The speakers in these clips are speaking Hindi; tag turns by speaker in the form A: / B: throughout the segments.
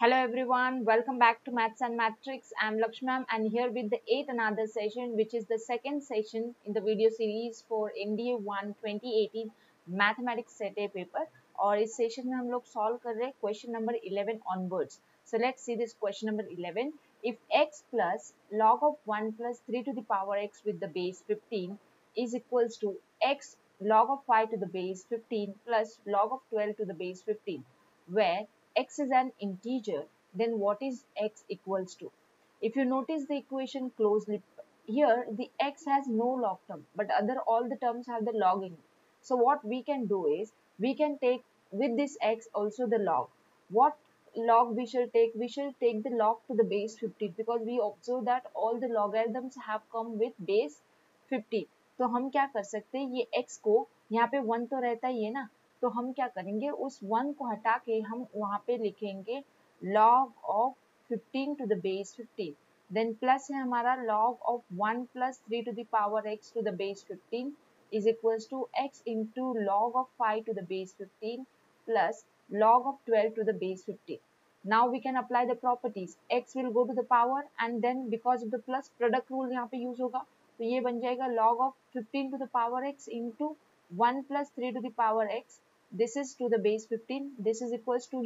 A: Hello everyone, welcome back to Maths and Matrix. I'm Lakshmam and here with the eighth another session which is the second session in the video series for NDA 1 2018 Mathematics Set A paper और इस सेशन में हम लोग सॉल्व कर रहे हैं question number 11 onwards. So let's see this question number 11. If x plus log of 1 plus 3 to the power x with the base 15 is equals to x log of 5 to the base 15 plus log of 12 to the base 15 where x is an integer, then what is x equals to? If you notice the equation closely, here the x has no log term, but other all the terms have the log in it. So what we can do is, we can take with this x also the log. What log we shall take? We shall take the log to the base 15 because we observe that all the logarithms have come with base 15. तो हम क्या कर सकते हैं, ये x को यहाँ पे 1 तो रहता ही है ना, तो हम क्या करेंगे, उस 1 को हटा के हम वहां पे लिखेंगे log of 15 to the base 15, then plus है हमारा log of 1 plus 3 to the power x to the base 15 is equals to x into log of 5 to the base 15 plus log of 12 to the base 15. Now we can apply the properties. X will go to the power and then because of the plus product rule यहाँ पे use होगा, तो ये बन जाएगा log of 15 to the power x into 1 plus 3 to the power x. This is to the base 15. This is equals to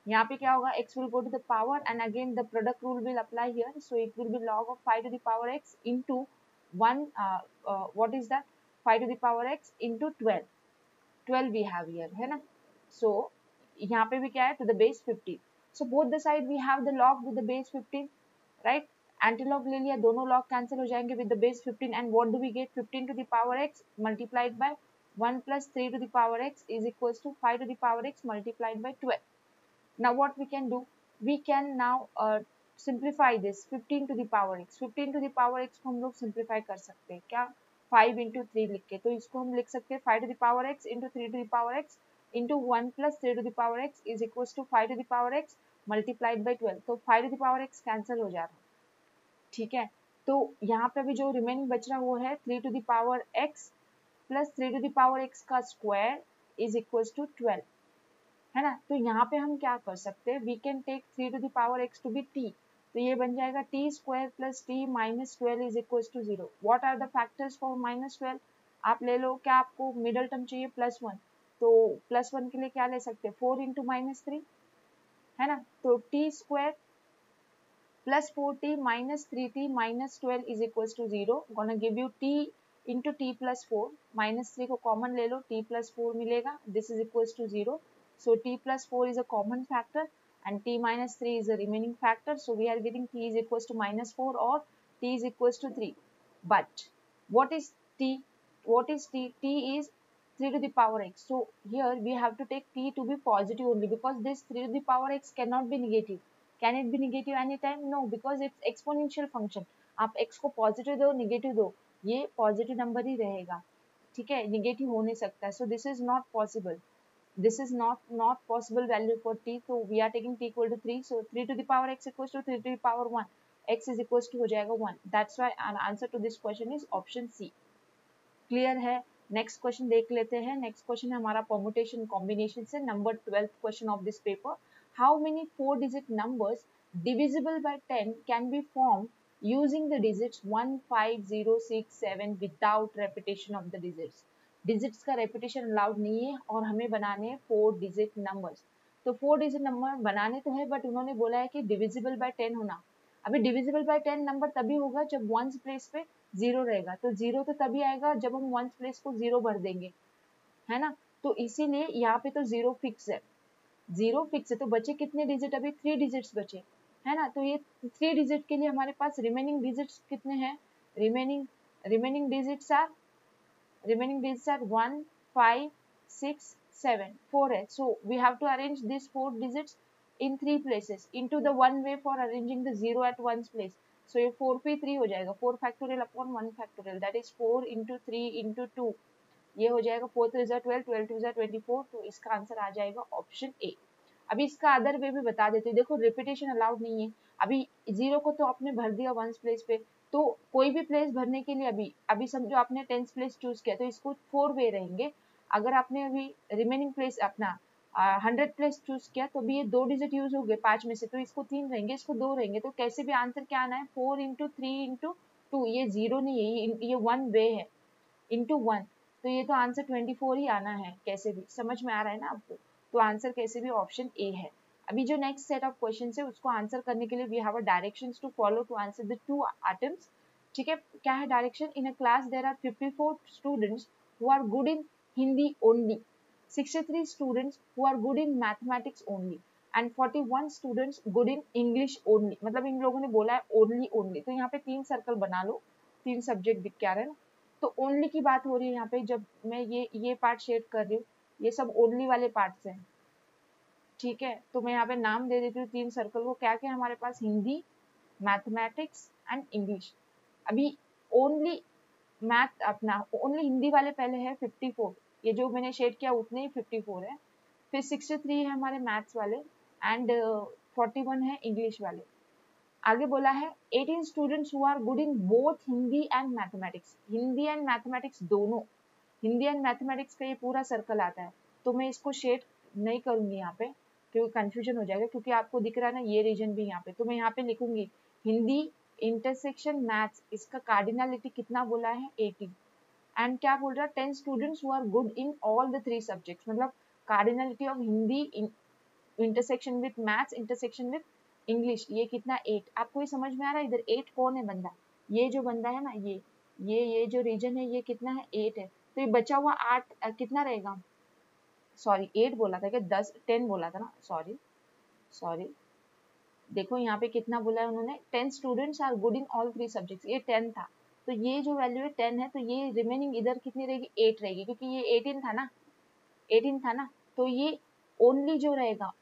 A: यहाँ पे क्या होगा, x will go to the power and again the product rule will apply here. So it will be log of 5 to the power x into 1, what is that, 5 to the power x into 12. 12 we have here, है ना. So यहाँ पे भी क्या है, to the base 15. So both the side we have the log with the base 15, right? Antilog ले लिया, दोनों log cancel हो जाएंगे with the base 15 and what do we get, 15 to the power x multiplied by 1 plus 3 to the power x is equals to 5 to the power x multiplied by 12. Now what we can do, we can now simplify this 15 to the power x. 15 to the power x को हम लोग simplify कर सकते हैं क्या, 5 into 3 लिख के, तो इसको हम लिख सकते हैं 5 to the power x into 3 to the power x into 1 plus 3 to the power x is equals to 5 to the power x multiplied by 12. तो 5 to the power x cancel हो जा रहा है, ठीक है. तो यहाँ पे भी जो रिमेनिंग बच रहा वो है 3 to the power x plus 3 to the power x का स्क्वायर इज इक्वल्स टू 12, है ना. तो यहाँ पे हम क्या कर सकते हैं, we can take 3 to the power x to be t, तो ये बन जाएगा t square plus t minus 12 is equals to 0. What are the factors for minus 12, आप ले लो, क्या आपको मिडल टर्म चाहिए प्लस 1, तो प्लस 1 के लिए क्या ले सकते हैं, 4 इंटू माइनस 3, है ना. तो t square plus 4t minus 3t minus 12 is equals to 0. Gonna give you t into t plus 4. Minus 3 को common ले लो, t plus 4 मिलेगा. This is equals to 0. So t plus 4 is a common factor and t minus 3 is a remaining factor. So we are getting t is equals to minus 4 or t is equals to 3. But what is t? What is t? T is 3 to the power x. So here we have to take t to be positive only because this 3 to the power x cannot be negative. Can it be negative anytime? No, because it's exponential function. आप x को positive दो, negative दो, ये positive number ही रहेगा, ठीक है, negative हो नहीं सकता. So this is not possible. This is not possible value for t. So we are taking t equal to 3. So 3 to the power x equals to 3 to the power 1. X is equals to हो जाएगा 1. That's why our answer to this question is option C. Clear है. नेक्स्ट क्वेश्चन देख लेते हैं. नेक्स्ट क्वेश्चन है हमारा परमुटेशन कॉम्बिनेशन से, number 12th question of this paper. How many 4 digit numbers divisible by 10 can be formed using the digits 1, 5, 0, 6, 7 without repetition of the digits. Digits का रेपिटेशन अलाउड नहीं है और हमें बनाने हैं 4 डिजिट नंबर्स. तो 4 डिजिट नंबर बनाने तो है बट उन्होंने बोला है कि डिविजिबल बाय 10 होना. अभी डिविजिबल बाय 10 नंबर तभी होगा जब वंस प्लेस पे 0 रहेगा, तो 0 तो तभी आएगा जब हम वंस प्लेस को 0 भर देंगे, है ना. तो इसीलिए यहाँ पे तो 0 फिक्स है, 0 फिक्स है. तो बचे कितने डिजिट, अभी 3 डिजिट्स बचे, है ना. तो ये 3 डिजिट के लिए हमारे पास रिमेनिंग डिजिट्स कितने हैं, रिमेनिंग डिजिट्स आर 1, 5, 6, 7, 4 है. So we have to arrange these 4 digits in 3 places into the one way for arranging the 0 at one's place. So ये 4 पे 3 हो जाएगा, 4 factorial upon 1 factorial, that is 4 into 3 into 2, ये हो जाएगा 4 3 जा 12, 12 2 जा 24. तो इसका आंसर आ जाएगा ऑप्शन ए. अभी इसका अदर वे भी बता देते हैं. देखो रिपीटेशन अलाउड नहीं है. अभी 0 को तो आपने भर दिया वंस प्लेस पे, तो कोई भी प्लेस भरने के लिए अभी समझो आपने 10th प्लेस चूज किया तो इसको 4 वे रहेंगे. अगर आपने अभी रिमेनिंग प्लेस अपना 100 प्लस चूज किया तो भी ये 2 डिजिट यूज हो गए 5 में से, तो इसको 3 रहेंगे, इसको 2 रहेंगे, तो कैसे भी आंसर क्या आना है 4 इंटू 3 इंटू 2, ये 0 नहीं है, ये 1 वे है इंटू 1, तो ये तो आंसर 24 ही आना है कैसे भी। समझ में आ रहा है ना आपको? तो आंसर कैसे भी ऑप्शन ए है। अभी जो नेक्स्ट सेट ऑफ क्वेश्चन है उसको आंसर करने के लिए we have a directions to follow to answer the 2 items. ठीक है, क्या है direction? In a class there are 54 students who are good in Hindi only, 63 students who are good in mathematics only and 41 students good in English only। मतलब इन लोगों ने बोला है only only, तो यहाँ पे 3 सर्कल बना लो, 3 सब्जेक्ट दिख क्या रहे हैं ना, तो ओनली की बात हो रही है यहाँ पे। जब मैं ये पार्ट शेड कर रही हूँ, ये सब ओनली वाले पार्ट्स हैं। ठीक है, तो मैं यहाँ पे नाम दे देती हूँ 3 सर्कल को, क्या क्या है हमारे पास? Hindi, mathematics and English. अभी ओनली मैथ अपना ओनली हिंदी वाले पहले है 54, ये जो मैंने शेड किया उतने ही 54 है, फिर 63 है हमारे मैथ्स वाले एंड 41 है इंग्लिश वाले। आगे बोला है 18 students who are good in both Hindi and mathematics, Hindi and mathematics दोनों, हिंदी एंड मैथमेटिक्स का ये पूरा सर्कल आता है। तो मैं इसको शेड नहीं करूंगी यहाँ पे क्योंकि कंफ्यूजन हो जाएगा, क्योंकि आपको दिख रहा है ना ये रीजन भी यहाँ पे, तो मैं यहाँ पे लिखूंगी हिंदी इंटरसेक्शन मैथ्स, इसका कार्डिनलिटी कितना बोला है 18, एंड क्या बोल रहा है 10 students who are good in all the 3 subjects, मतलब cardinality of Hindi intersection with maths intersection with English, ये कितना 8। आपको ये समझ में आ रहा है? इधर 8 कौन है बंदा? ये जो बंदा है ना, ये जो रीजन है ये कितना है 8 है, तो ये बचा हुआ 8 कितना रहेगा? सॉरी 8 बोला था क्या? 10 बोला था ना, सॉरी देखो यहाँ पे कितना बोला है उन्होंने, 10 students are good in all 3 subjects, ये 10 था, तो ये जो वैल्यू है 10 है, तो ये रिमेनिंग इधर कितनी रहेगी 8 रहेगी, क्योंकि ये 18 था ना, 18 था ना, तो ये ओनली जो रहेगा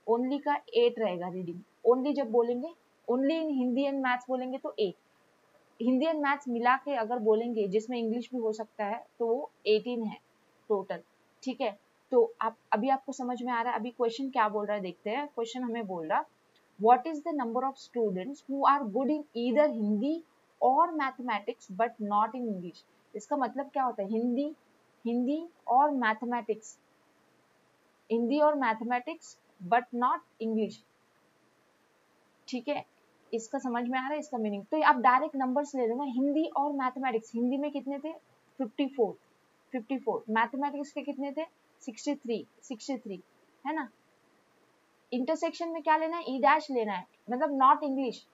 A: ओनली का 8 रहेगा रीडिंग। ओनली जब बोलेंगे, only in Hindi and maths बोलेंगे तो 8, हिंदी एंड मैथ्स मिला के अगर बोलेंगे जिसमें इंग्लिश भी हो सकता है तो वो 18 है टोटल। ठीक है, तो आप अभी आपको समझ में आ रहा है? अभी क्वेश्चन क्या बोल रहा है देखते हैं। क्वेश्चन हमें बोल रहा what is the number of students who are good in either Hindi और mathematics but not in English. इसका मतलब क्या होता है? हिंदी और मैथमेटिक्स, हिंदी और मैथमेटिक्स बट नॉट इंग्लिश। ठीक है, इसका समझ में आ रहा है इसका मीनिंग? तो आप डायरेक्ट नंबर्स ले लो ना, हिंदी और मैथमेटिक्स, हिंदी में कितने थे 54, मैथमेटिक्स के कितने थे 63 है ना। इंटरसेक्शन में क्या लेना है? ई डैश लेना है, मतलब नॉट इंग्लिश,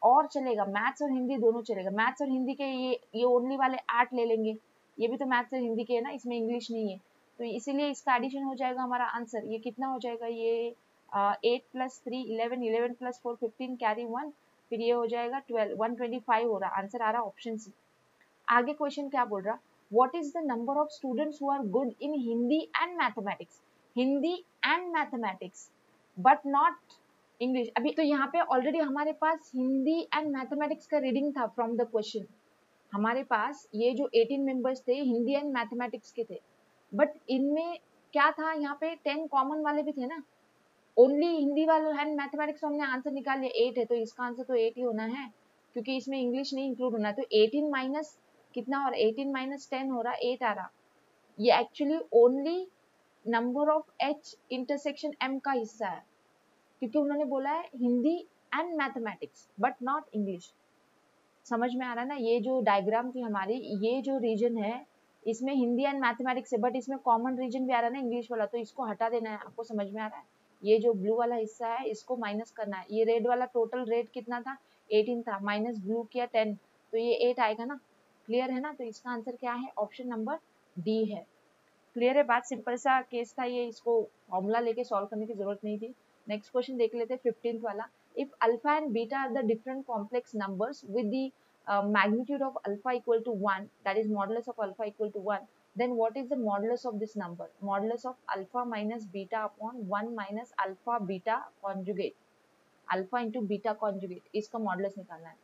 A: और चलेगा मैथ्स और हिंदी दोनों चलेगा। मैथ्स और हिंदी के ये ओनली वाले 8 ले लेंगे, ये भी तो मैथ्स और हिंदी के है ना, इसमें इंग्लिश नहीं है, तो इसीलिए इसका एडिशन हो जाएगा हमारा आंसर। ये कितना हो जाएगा? ये 8 प्लस 3 11, 11 प्लस 4 15, कैरी 1, फिर ये हो जाएगा 12, 125 हो रहा। आंसर आ रहा ऑप्शन सी। आगे क्वेश्चन क्या बोल रहा? What is the number of students who are good in Hindi and mathematics, Hindi and mathematics but not English. अभी तो यहाँ पे ऑलरेडी हमारे पास हिंदी एंड मैथमेटिक्स का रीडिंग था फ्रॉम द क्वेश्चन। हमारे पास ये जो 18 मेंबर्स थे हिंदी एंड मैथमेटिक्स के थे, बट इनमें क्या था? यहाँ पे 10 कॉमन वाले भी थे ना, ओनली हिंदी वाले एंड मैथमेटिक्स हमने आंसर निकाल लिया 8 है, तो इसका आंसर तो 8 ही होना है, क्योंकि इसमें इंग्लिश नहीं इंक्लूड होना। तो 18 माइनस कितना और 18 माइनस 10 हो रहा, 8 आ रहा। ये actually only number of H intersection M का हिस्सा है, क्योंकि उन्होंने बोला है हिंदी एंड मैथमेटिक्स बट नॉट इंग्लिश। समझ में आ रहा है ना? ये जो डायग्राम थी हमारी, ये जो रीजन है इसमें हिंदी एंड मैथमेटिक्स है, बट इसमें कॉमन रीजन भी आ रहा है ना इंग्लिश वाला, तो इसको हटा देना है। आपको समझ में आ रहा है? ये जो ब्लू वाला हिस्सा है इसको माइनस करना है। ये रेड वाला टोटल रेड कितना था 18 था, माइनस ब्लू किया 10, तो ये 8 आएगा ना। क्लियर है ना? तो इसका आंसर क्या है? ऑप्शन नंबर डी है। क्लियर है बात? सिंपल सा केस था ये, इसको फॉर्मूला लेके सॉल्व करने की जरूरत नहीं थी। नेक्स्ट क्वेश्चन देख लेते हैं 15th वाला। If alpha and beta are the different complex numbers with the magnitude of alpha equal to 1, that is modulus of alpha equal to 1, then what is the modulus of this number? Modulus of alpha minus beta upon 1 minus alpha beta conjugate, alpha into beta conjugate, इसका मॉडुलस निकालना है।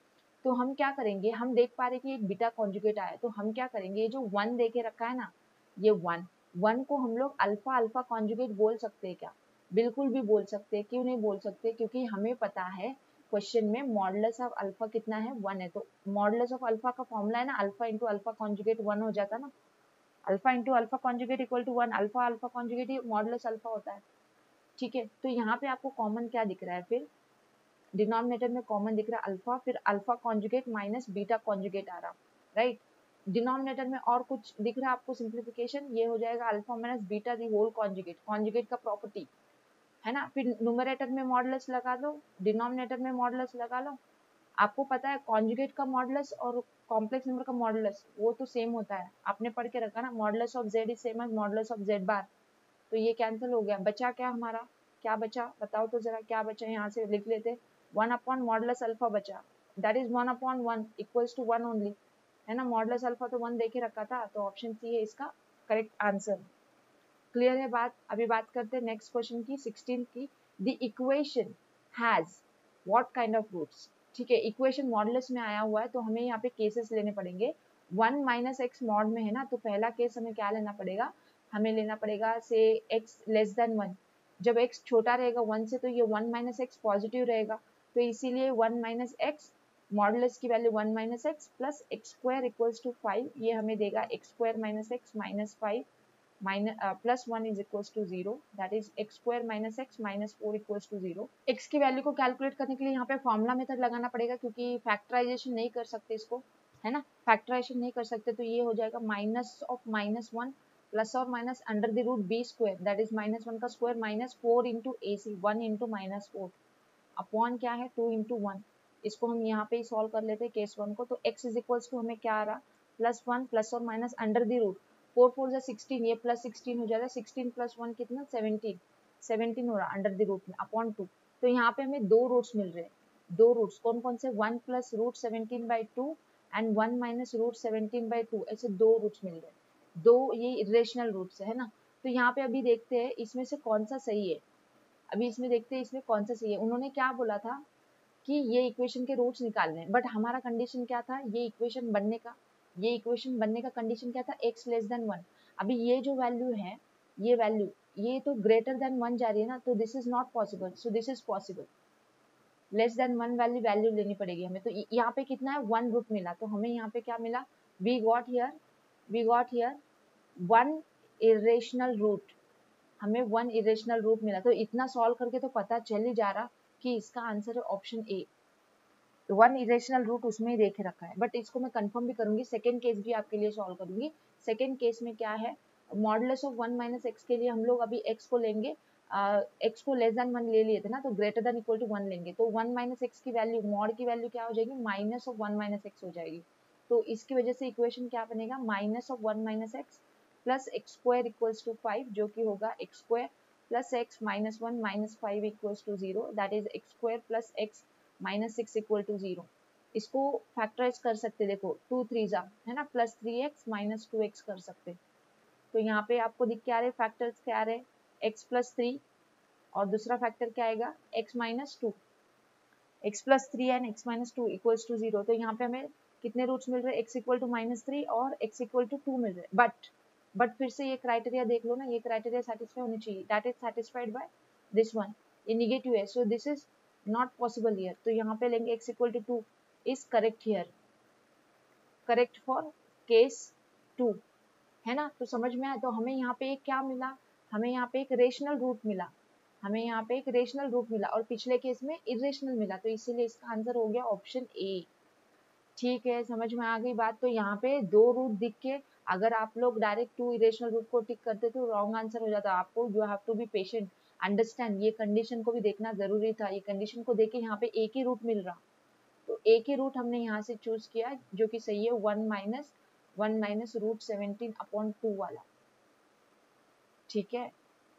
A: तो हम क्या करेंगे? हम देख पा रहे कि एक बीटा कॉन्जुगेट आया, तो हम क्या करेंगे? ये जो 1 दे के रखा है ना, ये 1 को हम लोग अल्फा अल्फा कॉन्जुगेट बोल सकते हैं क्या? बिल्कुल भी बोल सकते हैं। क्यों नहीं बोल सकते? क्योंकि हमें पता है क्वेश्चन में मॉडुलस ऑफ अल्फा कितना है 1 है, तो मॉडुलस ऑफ अल्फा का फॉर्मूला है ना अल्फा इंटू अल्फा कॉन्जुगेट 1 हो जाता ना। Alpha into alpha conjugate equal to 1, alpha alpha conjugate ही मॉडुलस अल्फा होता है, ठीक है। तो यहाँ पे आपको कॉमन क्या दिख रहा है, फिर डिनोमिनेटर में कॉमन दिख रहा है अल्फा, फिर alpha conjugate minus beta conjugate आ रहा, राइट। डिनोमिनेटर में और कुछ दिख रहा है आपको सिंप्लीफिकेशन, ये हो जाएगा alpha minus beta the whole conjugate, conjugate का प्रॉपर्टी है ना। फिर न्यूमरेटर में मॉडुलस लगा दो, डिनोमिनेटर में मॉडुलस लगा लो। आपको पता है कॉन्जुगेट का मॉडुलस और कॉम्प्लेक्स नंबर का मॉडुलस वो तो सेम होता है, आपने पढ़ के रखा ना, modulus of Z is same as modulus of Z bar. तो ये कैंसिल हो गया, बचा क्या हमारा, क्या बचा बताओ तो जरा, क्या बचा, यहाँ से लिख लेते, 1 अपॉन मॉडुलस अल्फा बचा, that is 1 upon 1 equals to 1 only, है ना। मॉडुलस अल्फा तो 1 देके रखा था, तो ऑप्शन सी है इसका करेक्ट आंसर। क्लियर है बात। अभी बात करते हैं नेक्स्ट क्वेश्चन की, 16 की। The equation has what kind of roots, ठीक है। इक्वेशन मॉडुलस में आया हुआ है, तो हमें यहाँ पे केसेस लेने पड़ेंगे। 1 माइनस एक्स मॉड में है ना, तो पहला केस हमें क्या लेना पड़ेगा, हमें लेना पड़ेगा से x लेस देन 1। जब x छोटा रहेगा 1 से, तो ये 1 माइनस एक्स पॉजिटिव रहेगा, तो इसीलिए 1 माइनस एक्स मॉडुलस की value 1 minus x plus x square equals to 5, ये हमें देगा x square minus x minus 5 minus plus 1 is equals to 0, that is x square minus x minus 4 equals to 0। x की वैल्यू को कैलकुलेट करने के लिए यहाँ पे फॉर्मूला मेथड लगाना पड़ेगा, क्योंकि फैक्टराइजेशन नहीं कर सकते इसको, है ना, फैक्टराइजेशन नहीं कर सकते। तो ये हो जाएगा माइनस ऑफ माइनस 1 प्लस और minus under the root B square, that is minus 1 का square minus 4 into A C, 1 into minus 4 upon क्या है 2 इंटू 1। इसको हम यहाँ पे ही सॉल्व कर लेते हैं केस 1 को। तो x इज इक्वल्स टू हमें क्या आ रहा, प्लस 1 प्लस और माइनस अंडर द रूट 4 4 जा 16, ये प्लस 16 हो जाएगा, 16 प्लस 1 कितना 17, 17 हो रहा अंडर द रूट में अपॉन 2। तो यहाँ पे हमें दो रूट्स मिल रहे हैं, दो रूट्स कौन कौन से, 1 plus root 17 by 2 and 1 minus root 17 by 2, ऐसे दो रूट्स मिल रहे हैं, दो ये इरेशनल रूट्स है ना। तो यहाँ पे अभी देखते हैं इसमें से कौन सा सही है, अभी इसमें देखते हैं इसमें कौन सा सही है। उन्होंने क्या बोला था कि ये इक्वेशन के रूट्स निकालने हैं, बट हमारा कंडीशन क्या था, ये इक्वेशन बनने का, ये इक्वेशन बनने का कंडीशन क्या था, x लेस देन 1। अभी ये जो वैल्यू है, ये वैल्यू ये तो ग्रेटर देन 1 जा रही है ना, तो this is not possible, so this is possible. Less than 1 value लेनी पड़ेगी हमें। तो यहाँ पे कितना है, 1 रूट मिला, तो हमें यहाँ पे क्या मिला, we got here 1 irrational root, हमें 1 इरेशनल रूट मिला। तो इतना सॉल्व करके तो पता चल ही जा रहा कि इसका आंसर है ऑप्शन ए, 1 इरेशनल रूट उसमें ही देखे रखा है। बट इसको मैं कंफर्म भी करूंगी, सेकंड केस भी आपके लिए सॉल्व करूंगी। सेकंड केस में क्या है, मॉडुलस ऑफ 1 माइनस एक्स के लिए हम लोग अभी x को लेंगे, x को लेस देन 1 ले लिए थे ना, तो ग्रेटर देन इक्वल टू 1 लेंगे, तो 1 माइनस एक्स की वैल्यू, मॉड की वैल्यू क्या हो जाएगी, माइनस ऑफ 1 माइनस एक्स हो जाएगी। तो इसकी वजह से इक्वेशन क्या बनेगा, minus of 1 minus x plus x square equals to 5, जो कि होगा x square plus x minus 1 minus 5 equals to 0, that is x square plus x minus 6 equal to 0। इसको फैक्टराइज कर सकते, देखो 2 3 जा है ना, प्लस 3x माइनस 2x कर सकते। तो यहाँ पे आपको दिख क्या रहे, फैक्टर्स क्या आ रहे, x प्लस 3 और दूसरा फैक्टर क्या आएगा x minus 2, x plus 3 and x minus 2 equals to 0। तो यहाँ पे हमें कितने रूट्स मिल रहे हैं, x इक्वल टू माइनस 3 और x इक्वल टू 2 मिल रहे हैं। बट फिर से ये क्राइटेरिया देख लो ना, ये क्राइटेरिया सेटिस्फाई होनी चाहिए, that is satisfied by this one, ये निगेटिव है, so this is not possible here. तो यहाँ पे लेंगे x equal to 2 is correct here, correct for case 2, है ना। तो समझ में आया। तो हमें यहाँ पे एक क्या मिला, हमें यहाँ पे एक रेशनल रूट मिला, हमें यहाँ पे एक रेशनल रूट मिला और पिछले केस में इरेशनल मिला, तो इसीलिए इसका आंसर हो गया ऑप्शन ए। ठीक है, समझ में आ गई बात। तो यहाँ पे दो रूट दिख के अगर आप लोग डायरेक्ट 2 इरेशनल रूट को टिक करते तो रॉन्ग आंसर हो जाता। आपको you have to be patient, understand, ये कंडीशन को भी देखना जरूरी था। ये कंडीशन को देख के यहाँ पे एक ही रूट मिल रहा, तो एक ही रूट हमने यहाँ से चूज किया जो कि सही है, 1 माइनस रूट 17 अपॉन 2 वाला। ठीक है,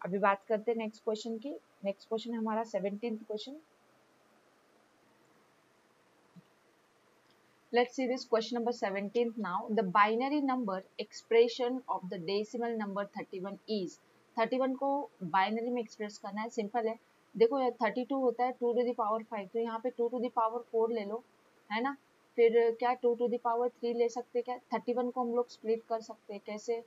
A: अभी बात करते हैं नेक्स्ट क्वेश्चन की। नेक्स्ट क्वेश्चन है हमारा 17th question. Let's see this question number 17th now. The binary number expression of the decimal number 31 is, 31 को बाइनरी में एक्सप्रेस करना है, सिंपल है। देखो 32 होता है 2 to the power 5, तो यहाँ पे 2 to the power 4 ले लो, है ना। फिर क्या 2 to the power 3 ले सकते, क्या 31 को हम लोग स्प्लिट कर सकते हैं, कैसे,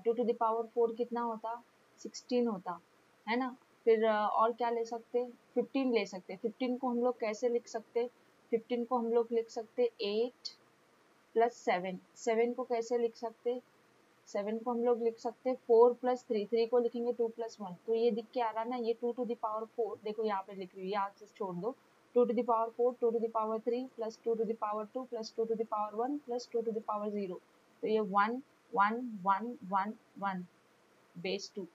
A: 2 to the power 4 कितना होता, 16 होता, है ना। फिर और क्या ले सकते, 15 ले सकते। 15 को हम लोग कैसे लिख सकते, 15 को हम लोग लिख सकते 8 प्लस 7, 7 को कैसे लिख सकते 7 को हम लोग लिख सकते हैं 4 प्लस 3 को लिखेंगे 2 प्लस 1, तो ये दिख के आ रहा है ना, ये 2 टू द पावर 4, देखो यहाँ पे लिख रही हूँ, यहाँ से छोड़ दो, 2 to the power 4, 2 to the power 3 plus 2 to the power 2 plus 2 to the power 1 plus 2 to the power 0, तो ये 1 1 1 1 1 बेस 2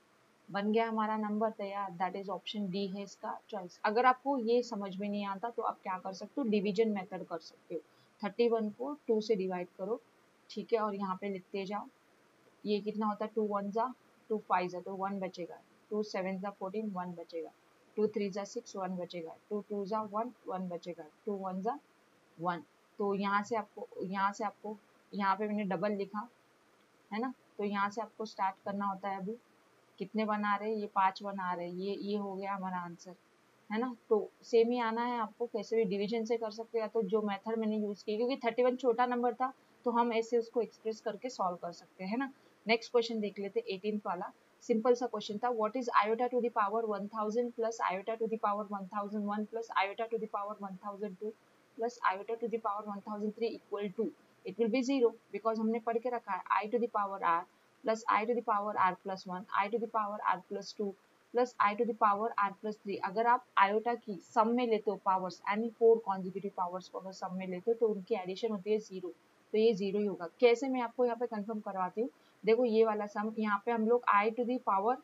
A: बन गया हमारा नंबर तैयार। दैट इज ऑप्शन डी है इसका चॉइस। अगर आपको ये समझ में नहीं आता तो आप क्या कर सकते हो, डिवीजन मेथड कर सकते हो। 31 को 2 से डिवाइड करो, ठीक है, और यहाँ पे लिखते जाओ। ये कितना होता है, 2 1 जा 2 5 जा तो 1 बचेगा, 2 7 जा 14 1 बचेगा, 2 3 जा 6 1 बचेगा, 2 2 जा 1 1 बचेगा, 2 1 जा 1। तो यहाँ से आपको यहाँ पे मैंने डबल लिखा है ना, तो यहाँ से आपको स्टार्ट करना होता है। अभी कितने बना रहे हैं, ये 5 बना रहे हैं, ये हो गया हमारा आंसर, है ना। तो सेम ही आना है आपको, कैसे भी डिवीजन से कर सकते हैं, या तो जो मेथड मैंने यूज की, क्योंकि 31 छोटा नंबर था तो हम ऐसे उसको एक्सप्रेस करके सॉल्व कर सकते हैं ना। नेक्स्ट क्वेश्चन देख लेते, 18th वाला सिंपल सा क्वेश्चन था। What is iota to the power 1000 plus iota to the power 1001 plus iota to the power 1002 plus iota to the power 1003 equal to, it will be 0 because हमने पढ़ के रखा है I to the power R plus I to the power R plus 1 I to the power R plus 2 plus I to the power R plus 3। अगर आप आयोटा की सम में लेते हो पावर्स, एनी 4 कॉन्जिक्यूटिव पावर्स को अगर सम में लेते हो तो उनकी एडिशन होती है 0, तो ये 0 ही होगा। कैसे, मैं आपको यहाँ पे कंफर्म करवाती हूँ। देखो ये वाला सम, यहाँ पे हम लोग आई टू द पावर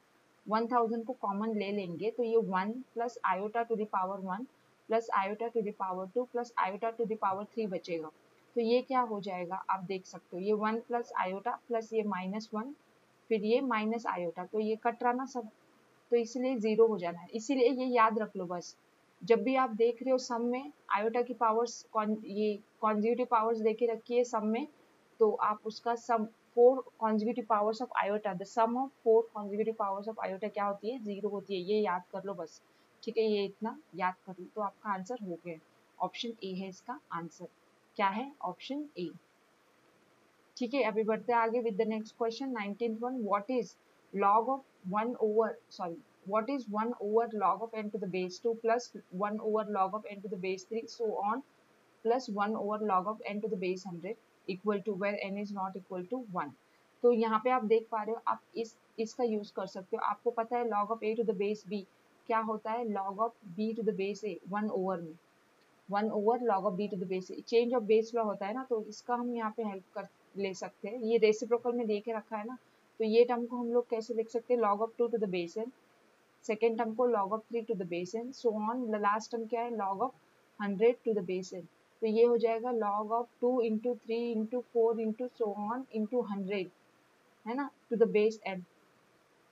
A: 1000 को कॉमन ले लेंगे, तो ये 1 plus iota to the power 1 plus iota to the power 2 plus iota to the power 3 बचेगा। तो ये क्या हो जाएगा, आप देख सकते हो, ये 1 प्लस आयोटा प्लस ये -1 फिर ये माइनस आयोटा, तो ये कट रहा ना सब, तो इसलिए 0 हो जाना है। इसीलिए ये याद रख लो बस, जब भी आप देख रहे हो सम में आयोटा की पावर्स, ये कॉन्जिक्यूटिव पावर्स देके रखी है सम में, तो आप उसका sum 4 consecutive powers of iota, the sum of 4 consecutive powers of iota क्या होती है, 0 होती है। ये याद कर लो बस, ठीक है, ये इतना याद कर लो तो आपका आंसर हो गया। ऑप्शन ए है इसका आंसर, क्या है, ऑप्शन ए। ठीक है, अभी बढ़ते हैं आगे with the next question 19th one. What is log of 1 over sorry what is 1 over log of n to the base 2 plus 1 over log of n to the base 3 so on plus 1 over log of n to the base 100 equal to where n is not equal to 1। तो यहाँ पे आप देख पा रहे हो, आप इसका यूज कर सकते हो। आपको पता है log of a to the base b क्या होता है, log of b to the base a 1 over में 1 over log of B to the base, change of base law होता है ना, तो इसका हम यहाँ पे हेल्प कर ले सकते हैं। ये रेसिप्रोकल में दे के रखा है ना, तो ये टर्म को हम लोग कैसे लिख सकते हैं, log of 2 to the base N, second term को log of 3 to the base N, so on last term क्या है, log of 100 to the base N. तो ये हो जाएगा log of 2 into 3 into 4 into so on into 100, है ना, टू द बेस एन।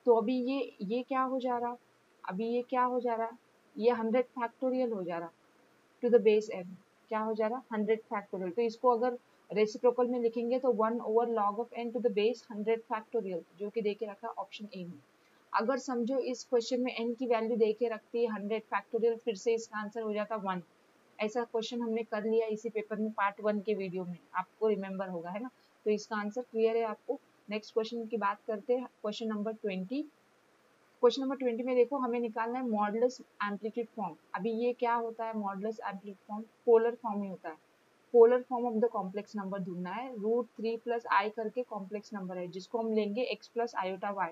A: तो अभी ये क्या हो जा रहा, अभी ये क्या हो जा रहा, ये 100 फैक्टोरियल हो जा रहा टू द बेस एन, क्या हो जा रहा 100 फैक्टोरियल। तो इसको अगर रेसिप्रोकल में लिखेंगे तो 1 over log of n to the base 100 factorial, जो कि देके रखा ऑप्शन ए में। अगर समझो इस क्वेश्चन में n की वैल्यू देके रखती है 100 फैक्टोरियल, फिर से इसका आंसर हो जाता 1। ऐसा क्वेश्चन हमने कर लिया इसी पेपर में पार्ट 1 के वीडियो में, आपको रिमेम्बर होगा, है ना। तो इसका आंसर क्लियर है आपको। नेक्स्ट क्वेश्चन की बात करते हैं, क्वेश्चन नंबर 20। क्वेश्चन नंबर 20 में देखो, हमें निकालना है मॉडुलस एम्पलीट्यूड फॉर्म। अभी ये क्या होता है, modulus amplitude form polar form ही होता है। Polar form of the complex number ढूंढना है। √3 प्लस आई करके कॉम्प्लेक्स नंबर है जिसको हम लेंगे x प्लस आयोटा वाई।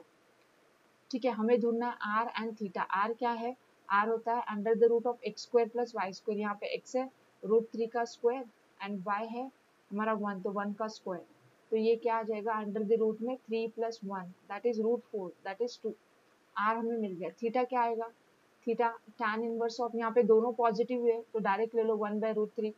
A: ठीक है, हमें ढूंढना है आर एंड थीटा। आर क्या है, आर होता है under the root of X square plus Y square, यहाँ पे x है √3 का स्क्वायर एंड y है हमारा 1, तो 1 का स्क्वायर। तो ये क्या आ जाएगा, अंडर द रूट में 3 plus 1 that is √4 that is 2। R हमें मिल गया। थीटा क्या आएगा, थीटा tan इनवर्स ऑफ, यहाँ पे दोनों पॉजिटिव हुए तो डायरेक्ट ले लो 1/√3,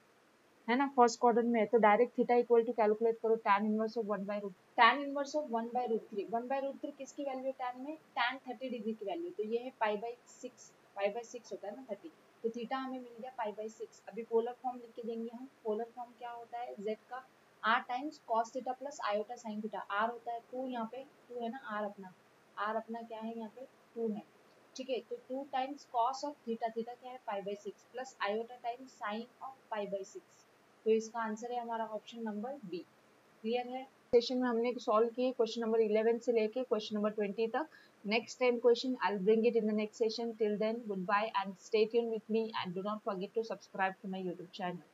A: है ना, फर्स्ट क्वाड्रेंट में है, तो direct theta equal to calculate करो tan inverse of 1/√3। tan inverse of 1/√3, 1/√3 किसकी वैल्यू है tan में, tan 30 डिग्री की वैल्यू, तो ये है π/6, π/6 होता है ना 30, तो थीटा हमें मिल गया π/6। अभी पोलर फॉर्म लिख के देंगे हम। पोलर फॉर्म क्या होता है, z का r times cos theta plus iota sin theta. r होता है 2, यहाँ पे 2 है ना, r अपना क्या है, यहाँ पे 2 है, ठीक है। तो 2 times cos of theta, theta क्या है π/6 plus iota times sin of π/6, तो इसका आंसर है हमारा ऑप्शन नंबर बी। क्लियर है। सेशन में हमने सॉल्व किए क्वेश्चन नंबर 11 से लेके क्वेश्चन नंबर 20 तक। Next 10 question I will bring it in the next session. Till then good bye and stay tuned with me and do not forget to subscribe to my YouTube channel.